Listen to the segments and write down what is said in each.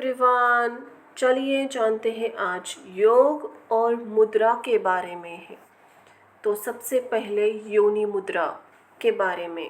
Everyone, चलिए जानते हैं आज योग और मुद्रा के बारे में है। तो सबसे पहले योनि मुद्रा के बारे में।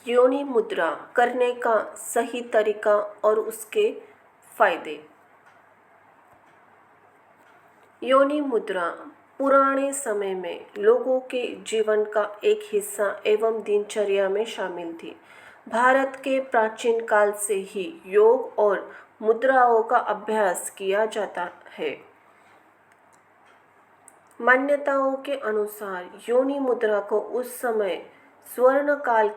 योनि मुद्रा करने का सही तरीका और उसके फायदे। योनि मुद्रा पुराने समय में लोगों के जीवन का एक हिस्सा एवं दिनचर्या में शामिल थी। भारत के प्राचीन काल से ही योग और मुद्राओं का अभ्यास किया जाता है। मान्यताओं के अनुसार योनि मुद्रा को उस समय स्वर्ण काल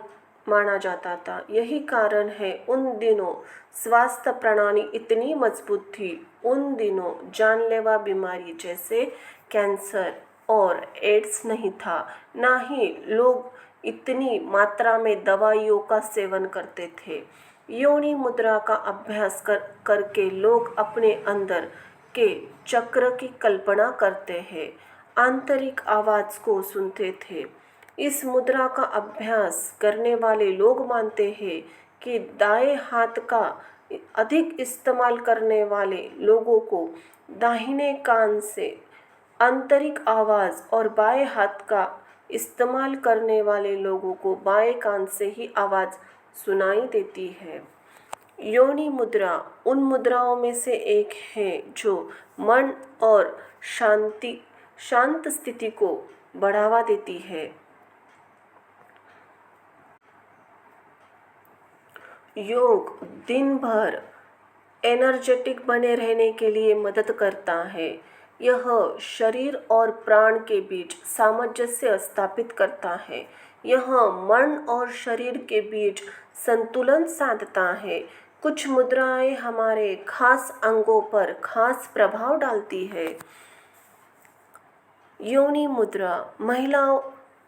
माना जाता था। यही कारण है उन दिनों स्वास्थ्य प्रणाली इतनी मजबूत थी। उन दिनों जानलेवा बीमारी जैसे कैंसर और एड्स नहीं था, ना ही लोग इतनी मात्रा में दवाइयों का सेवन करते थे। योनि मुद्रा का अभ्यास करके लोग अपने अंदर के चक्र की कल्पना करते हैं, आंतरिक आवाज को सुनते थे। इस मुद्रा का अभ्यास करने वाले लोग मानते हैं कि दाएं हाथ का अधिक इस्तेमाल करने वाले लोगों को दाहिने कान से आंतरिक आवाज और बाएं हाथ का इस्तेमाल करने वाले लोगों को बाएं कान से ही आवाज सुनाई देती है। योनि मुद्रा उन मुद्राओं में से एक है जो मन और शांत स्थिति को बढ़ावा देती है। योग दिन भर एनर्जेटिक बने रहने के लिए मदद करता है। यह शरीर और प्राण के बीच सामंजस्य स्थापित करता है। यह मन और शरीर के बीच संतुलन साधता है। कुछ मुद्राएं हमारे खास अंगों पर खास प्रभाव डालती है। योनि मुद्रा महिलाओं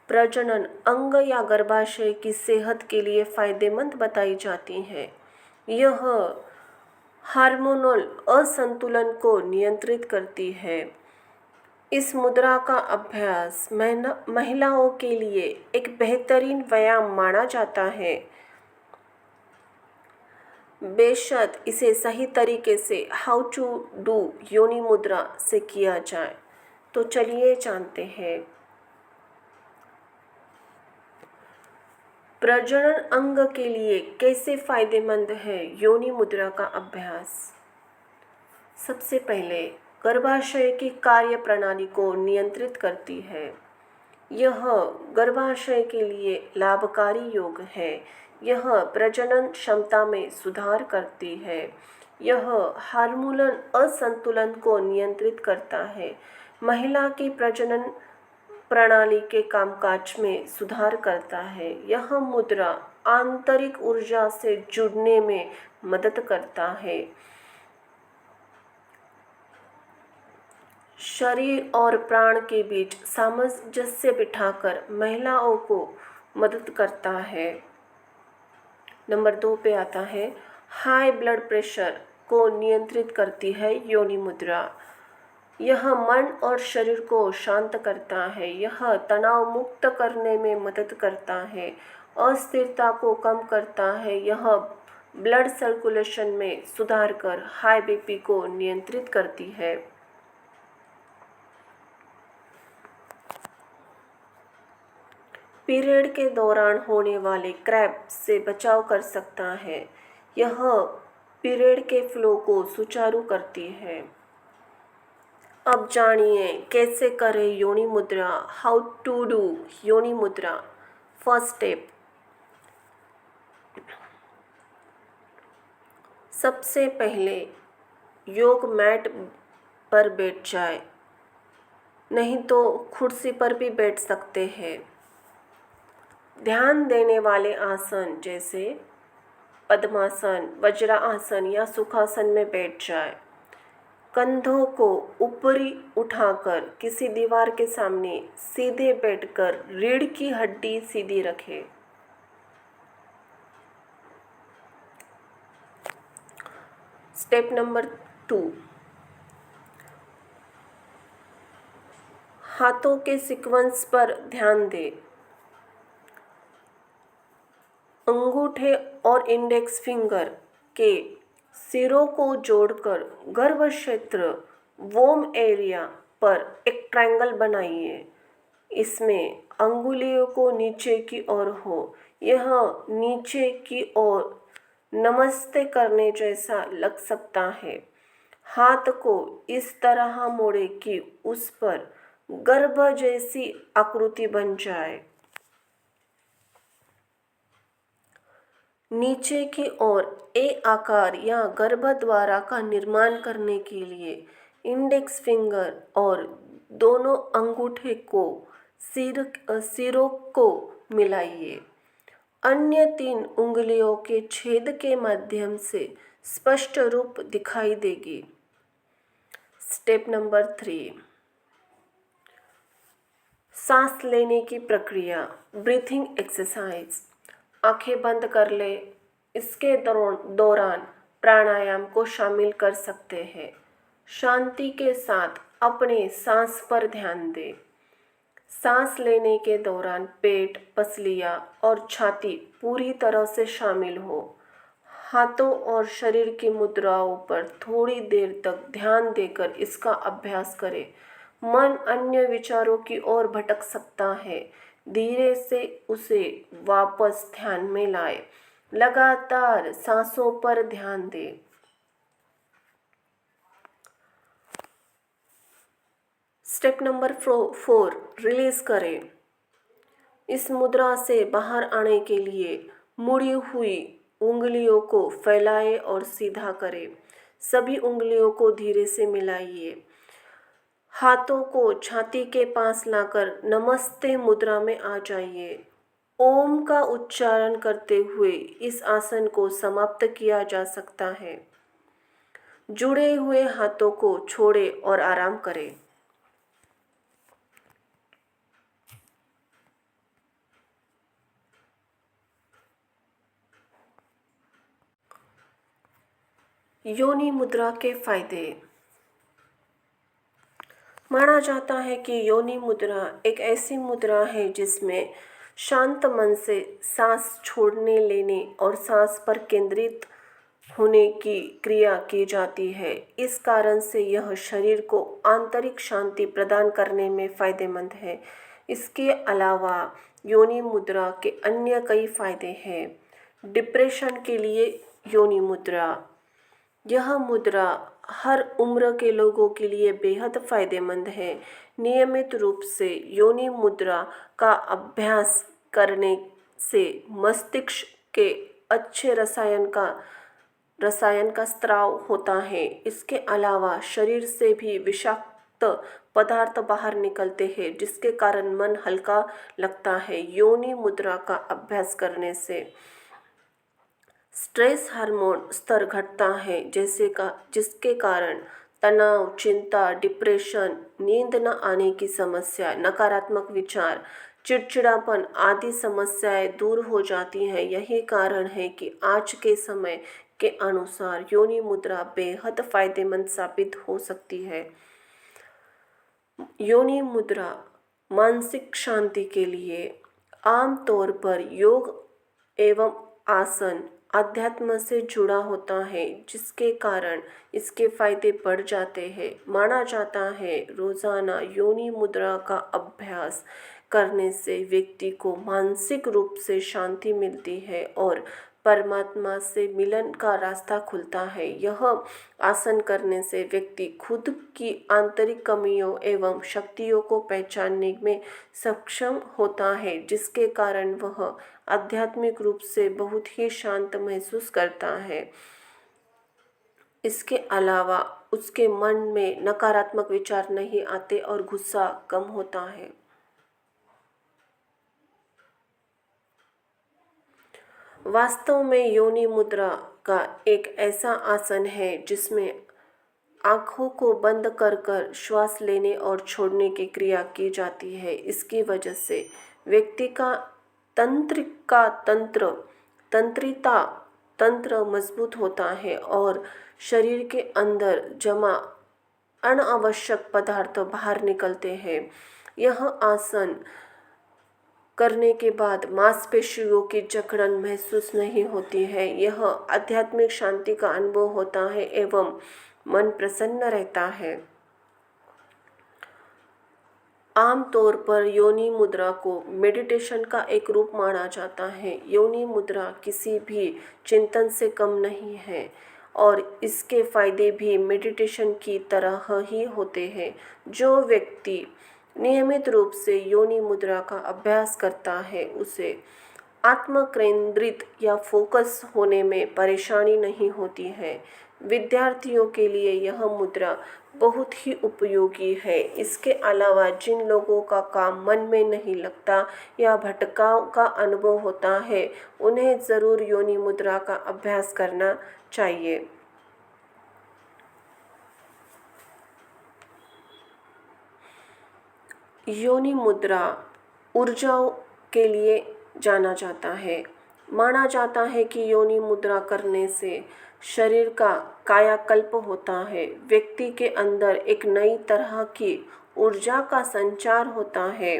प्रजनन अंग या गर्भाशय की सेहत के लिए फायदेमंद बताई जाती है। यह हार्मोनल असंतुलन को नियंत्रित करती है। इस मुद्रा का अभ्यास महिलाओं के लिए एक बेहतरीन व्यायाम माना जाता है, बेशक इसे सही तरीके से हाउ टू डू योनि मुद्रा से किया जाए। तो चलिए जानते हैं। प्रजनन अंग के लिए कैसे फायदेमंद है योनि मुद्रा का अभ्यास। सबसे पहले गर्भाशय की कार्य प्रणाली को नियंत्रित करती है। यह गर्भाशय के लिए लाभकारी योग है। यह प्रजनन क्षमता में सुधार करती है। यह हार्मोनल असंतुलन को नियंत्रित करता है। महिला की प्रजनन प्रणाली के कामकाज में सुधार करता है। यह मुद्रा आंतरिक ऊर्जा से जुड़ने में मदद करता है। शरीर और प्राण के बीच सामंजस्य बिठाकर महिलाओं को मदद करता है। नंबर 2 पे आता है, हाई ब्लड प्रेशर को नियंत्रित करती है योनि मुद्रा। यह मन और शरीर को शांत करता है। यह तनाव मुक्त करने में मदद करता है, अस्थिरता को कम करता है। यह ब्लड सर्कुलेशन में सुधार कर हाई बीपी को नियंत्रित करती है। पीरियड के दौरान होने वाले क्रैम्प से बचाव कर सकता है। यह पीरियड के फ्लो को सुचारू करती है। अब जानिए कैसे करें योनि मुद्रा, हाउ टू डू योनि मुद्रा। फर्स्ट स्टेप, सबसे पहले योग मैट पर बैठ जाए, नहीं तो कुर्सी पर भी बैठ सकते हैं। ध्यान देने वाले आसन जैसे पद्मासन, वज्रासन या सुखासन में बैठ जाए। कंधों को ऊपरी उठाकर किसी दीवार के सामने सीधे बैठकर रीढ़ की हड्डी सीधी रखें। स्टेप नंबर 2, हाथों के सीक्वेंस पर ध्यान दें। अंगूठे और इंडेक्स फिंगर के सिरों को जोड़कर गर्भ क्षेत्र वोम एरिया पर एक ट्रायंगल बनाइए। इसमें अंगुलियों को नीचे की ओर हो। यह नीचे की ओर नमस्ते करने जैसा लग सकता है। हाथ को इस तरह मोड़े कि उस पर गर्भ जैसी आकृति बन जाए। नीचे की ओर ए आकार या गर्भद्वार का निर्माण करने के लिए इंडेक्स फिंगर और दोनों अंगूठे को सिरों को मिलाइए। अन्य 3 उंगलियों के छेद के माध्यम से स्पष्ट रूप दिखाई देगी। स्टेप नंबर 3, सांस लेने की प्रक्रिया, ब्रीथिंग एक्सरसाइज। आंखें बंद कर ले। इसके दौरान प्राणायाम को शामिल कर सकते हैं। शांति के साथ अपने सांस पर ध्यान दें। सांस लेने के दौरान पेट, पसलियाँ और छाती पूरी तरह से शामिल हो। हाथों और शरीर की मुद्राओं पर थोड़ी देर तक ध्यान देकर इसका अभ्यास करें। मन अन्य विचारों की ओर भटक सकता है। धीरे से उसे वापस ध्यान में लाएं। लगातार सांसों पर ध्यान दें। स्टेप नंबर 4, रिलीज करें। इस मुद्रा से बाहर आने के लिए मुड़ी हुई उंगलियों को फैलाएं और सीधा करें। सभी उंगलियों को धीरे से मिलाइए। हाथों को छाती के पास लाकर नमस्ते मुद्रा में आ जाइए। ओम का उच्चारण करते हुए इस आसन को समाप्त किया जा सकता है। जुड़े हुए हाथों को छोड़ें और आराम करें। योनि मुद्रा के फायदे। माना जाता है कि योनि मुद्रा एक ऐसी मुद्रा है जिसमें शांत मन से सांस छोड़ने लेने और सांस पर केंद्रित होने की क्रिया की जाती है। इस कारण से यह शरीर को आंतरिक शांति प्रदान करने में फायदेमंद है। इसके अलावा योनि मुद्रा के अन्य कई फायदे हैं। डिप्रेशन के लिए योनि मुद्रा। यह मुद्रा हर उम्र के लोगों के लिए बेहद फायदेमंद है। नियमित रूप से योनि मुद्रा का अभ्यास करने से मस्तिष्क के अच्छे रसायन का स्त्राव होता है। इसके अलावा शरीर से भी विषाक्त पदार्थ बाहर निकलते हैं, जिसके कारण मन हल्का लगता है। योनि मुद्रा का अभ्यास करने से स्ट्रेस हार्मोन स्तर घटता है, जिसके कारण तनाव, चिंता, डिप्रेशन, नींद न आने की समस्या, नकारात्मक विचार, चिड़चिड़ापन आदि समस्याएं दूर हो जाती हैं। यही कारण है कि आज के समय के अनुसार योनि मुद्रा बेहद फायदेमंद साबित हो सकती है। योनि मुद्रा मानसिक शांति के लिए आमतौर पर योग एवं आसन अध्यात्म से जुड़ा होता है, जिसके कारण इसके फायदे बढ़ जाते हैं। माना जाता है रोजाना योनि मुद्रा का अभ्यास करने से व्यक्ति को मानसिक रूप से शांति मिलती है और परमात्मा से मिलन का रास्ता खुलता है। यह आसन करने से व्यक्ति खुद की आंतरिक कमियों एवं शक्तियों को पहचानने में सक्षम होता है, जिसके कारण वह आध्यात्मिक रूप से बहुत ही शांत महसूस करता है। इसके अलावा उसके मन में नकारात्मक विचार नहीं आते और गुस्सा कम होता है। वास्तव में योनि मुद्रा का एक ऐसा आसन है जिसमें आँखों को बंद कर श्वास लेने और छोड़ने की क्रिया की जाती है। इसकी वजह से व्यक्ति का तंत्र मजबूत होता है और शरीर के अंदर जमा अनावश्यक पदार्थ बाहर निकलते हैं। यह आसन करने के बाद मांसपेशियों की जकड़न महसूस नहीं होती है। यह आध्यात्मिक शांति का अनुभव होता है एवं मन प्रसन्न रहता है। आमतौर पर योनि मुद्रा को मेडिटेशन का एक रूप माना जाता है। योनि मुद्रा किसी भी चिंतन से कम नहीं है और इसके फायदे भी मेडिटेशन की तरह ही होते हैं। जो व्यक्ति नियमित रूप से योनि मुद्रा का अभ्यास करता है उसे आत्म केंद्रित या फोकस होने में परेशानी नहीं होती है। विद्यार्थियों के लिए यह मुद्रा बहुत ही उपयोगी है। इसके अलावा जिन लोगों का काम मन में नहीं लगता या भटकाव का अनुभव होता है उन्हें ज़रूर योनि मुद्रा का अभ्यास करना चाहिए। योनि मुद्रा ऊर्जाओं के लिए जाना जाता है। माना जाता है कि योनि मुद्रा करने से शरीर का कायाकल्प होता है। व्यक्ति के अंदर एक नई तरह की ऊर्जा का संचार होता है।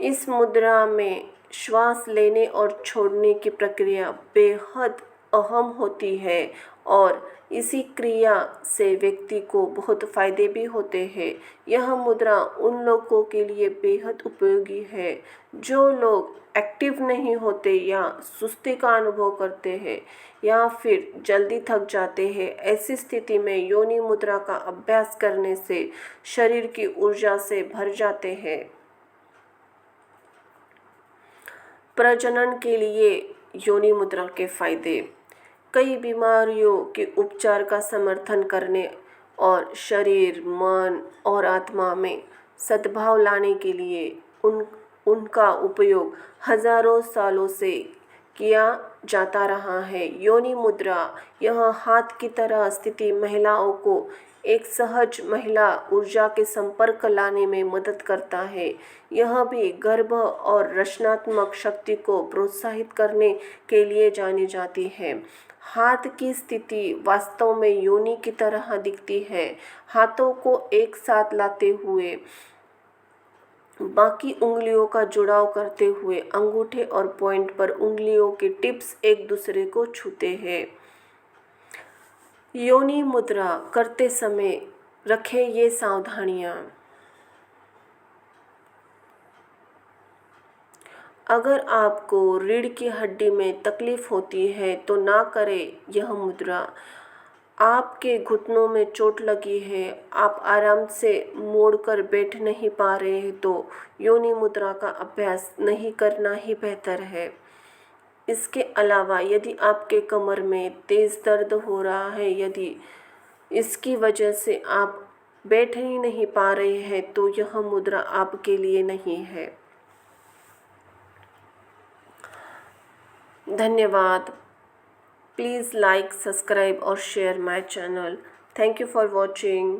इस मुद्रा में श्वास लेने और छोड़ने की प्रक्रिया बेहद अहम होती है और इसी क्रिया से व्यक्ति को बहुत फायदे भी होते हैं। यह मुद्रा उन लोगों के लिए बेहद उपयोगी है जो लोग एक्टिव नहीं होते या सुस्ती का अनुभव करते हैं या फिर जल्दी थक जाते हैं। ऐसी स्थिति में योनि मुद्रा का अभ्यास करने से शरीर की ऊर्जा से भर जाते हैं। प्रजनन के लिए योनि मुद्रा के फायदे। कई बीमारियों के उपचार का समर्थन करने और शरीर, मन और आत्मा में सद्भाव लाने के लिए उनका उपयोग हजारों सालों से किया जाता रहा है। योनि मुद्रा यह हाथ की तरह स्थिति महिलाओं को एक सहज महिला ऊर्जा के संपर्क लाने में मदद करता है। यह भी गर्भ और रचनात्मक शक्ति को प्रोत्साहित करने के लिए जानी जाती है। हाथ की स्थिति वास्तव में योनि की तरह दिखती है। हाथों को एक साथ लाते हुए बाकी उंगलियों का जुड़ाव करते हुए अंगूठे और पॉइंट पर उंगलियों के टिप्स एक दूसरे को छूते हैं। योनि मुद्रा करते समय रखें ये सावधानियां। अगर आपको रीढ़ की हड्डी में तकलीफ होती है तो ना करें यह मुद्रा। आपके घुटनों में चोट लगी है, आप आराम से मोड़कर बैठ नहीं पा रहे हैं तो योनि मुद्रा का अभ्यास नहीं करना ही बेहतर है। इसके अलावा यदि आपके कमर में तेज़ दर्द हो रहा है, यदि इसकी वजह से आप बैठ ही नहीं पा रहे हैं तो यह मुद्रा आपके लिए नहीं है। धन्यवाद। Please like, subscribe or share my channel. Thank you for watching.